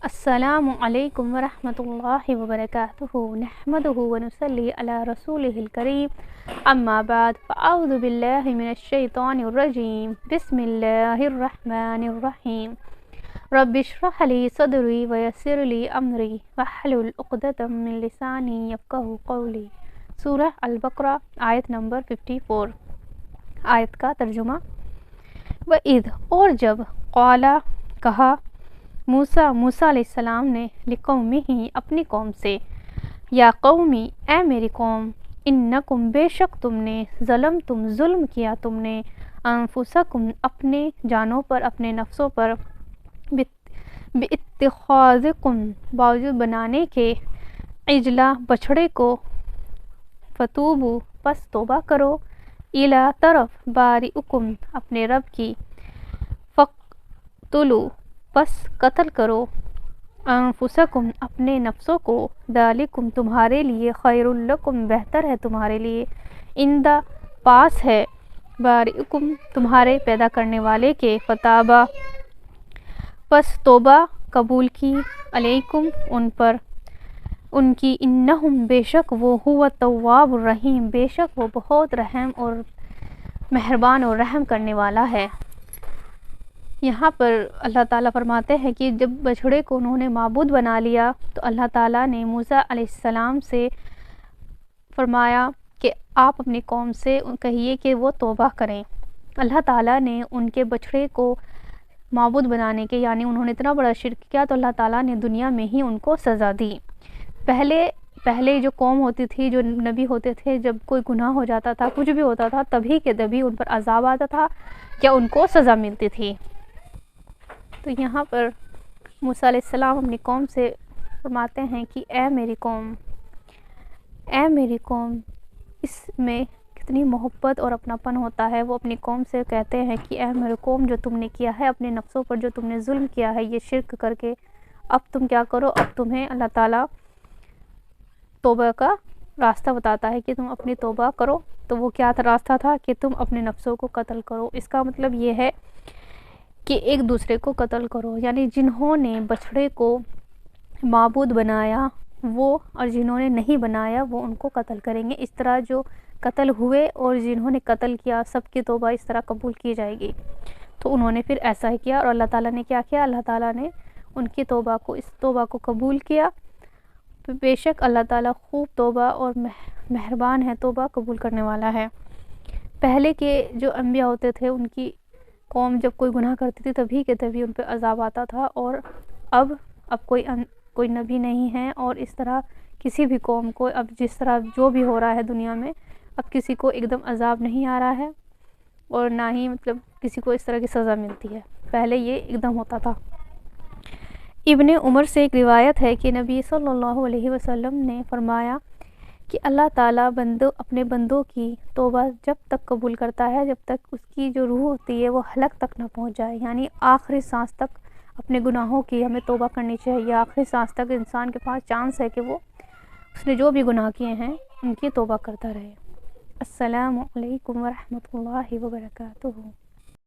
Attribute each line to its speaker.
Speaker 1: السلام علیکم ورحمۃ اللہ وبرکاتہ نحمدہ ونصلی علی رسولہ الکریم اما بعد فاعوذ باللہ من الشیطان الرجیم بسم اللہ الرحمن الرحیم رب اشرح لی صدری ویسر لی امری واحلل عقدۃ من لسانی یفقہوا قولی۔ سورہ البقرہ آیت نمبر 54۔ آیت کا ترجمہ۔ وَإِذْ اور جب قالا کہا موسیٰ علیہ السلام نے لقومہ اپنی قوم سے، یا قومی اے میری قوم، انکم بے شک تم نے ظلم کیا تم نے انفسکم اپنے جانوں پر اپنے نفسوں پر باتخاذکم باوجود بنانے کے عجلہ بچھڑے کو، فتوبو پس توبہ کرو، الی طرف بارئکم اپنے رب کی، فقتلوا پس قتل کرو، انفسکم اپنے نفسوں کو، ذالکم تمہارے لیے، خیر لکم بہتر ہے تمہارے لیے، عند پاس ہے، بارئکم تمہارے پیدا کرنے والے کے، فتابا پس توبہ قبول کی، علیکم ان پر ان کی، انہم بے شک وہ، ہوا التواب الرحیم بے شک وہ بہت رحم اور مہربان اور رحم کرنے والا ہے۔ یہاں پر اللہ تعالیٰ فرماتے ہیں کہ جب بچھڑے کو انہوں نے معبود بنا لیا تو اللہ تعالیٰ نے موسیٰ علیہ السلام سے فرمایا کہ آپ اپنی قوم سے کہیے کہ وہ توبہ کریں۔ اللہ تعالیٰ نے ان کے بچھڑے کو معبود بنانے کے، یعنی انہوں نے اتنا بڑا شرک کیا تو اللہ تعالیٰ نے دنیا میں ہی ان کو سزا دی۔ پہلے جو قوم ہوتی تھی، جو نبی ہوتے تھے، جب کوئی گناہ ہو جاتا تھا، کچھ بھی ہوتا تھا، تبھی کے تبھی ان پر عذاب آتا تھا یا ان کو سزا ملتی تھی۔ تو یہاں پر موسیٰ علیہ السلام اپنی قوم سے فرماتے ہیں کہ اے میری قوم، اس میں کتنی محبت اور اپناپن ہوتا ہے۔ وہ اپنی قوم سے کہتے ہیں کہ اے میری قوم، جو تم نے کیا ہے اپنے نفسوں پر، جو تم نے ظلم کیا ہے یہ شرک کر کے، اب تم کیا کرو، اب تمہیں اللہ تعالیٰ توبہ کا راستہ بتاتا ہے کہ تم اپنی توبہ کرو۔ تو وہ کیا راستہ تھا کہ تم اپنے نفسوں کو قتل کرو۔ اس کا مطلب یہ ہے کہ ایک دوسرے کو قتل کرو، یعنی جنہوں نے بچھڑے کو معبود بنایا وہ، اور جنہوں نے نہیں بنایا وہ ان کو قتل کریں گے۔ اس طرح جو قتل ہوئے اور جنہوں نے قتل کیا سب کی توبہ اس طرح قبول کی جائے گی۔ تو انہوں نے پھر ایسا ہی کیا، اور اللہ تعالیٰ نے کیا کیا، اللہ تعالیٰ نے ان کی توبہ کو، اس توبہ کو قبول کیا۔ تو بے شک اللہ تعالیٰ خوب توبہ اور مہربان ہے، توبہ قبول کرنے والا ہے۔ پہلے کے جو انبیاء ہوتے تھے ان کی قوم جب کوئی گناہ کرتی تھی تبھی کے تبھی ان پہ عذاب آتا تھا، اور اب کوئی نبی نہیں ہے، اور اس طرح کسی بھی قوم کو اب جس طرح جو بھی ہو رہا ہے دنیا میں، اب کسی کو ایک دم عذاب نہیں آ رہا ہے، اور نہ ہی مطلب کسی کو اس طرح کی سزا ملتی ہے۔ پہلے یہ ایک دم ہوتا تھا۔ ابن عمر سے ایک روایت ہے کہ نبی صلی اللہ علیہ وسلم نے فرمایا کہ اللہ تعالیٰ اپنے بندوں کی توبہ جب تک قبول کرتا ہے جب تک اس کی جو روح ہوتی ہے وہ حلق تک نہ پہنچ جائے، یعنی آخری سانس تک اپنے گناہوں کی ہمیں توبہ کرنی چاہیے۔ آخری سانس تک انسان کے پاس چانس ہے کہ وہ اس نے جو بھی گناہ کیے ہیں ان کی توبہ کرتا رہے۔ السلام علیکم ورحمۃ اللہ وبرکاتہ۔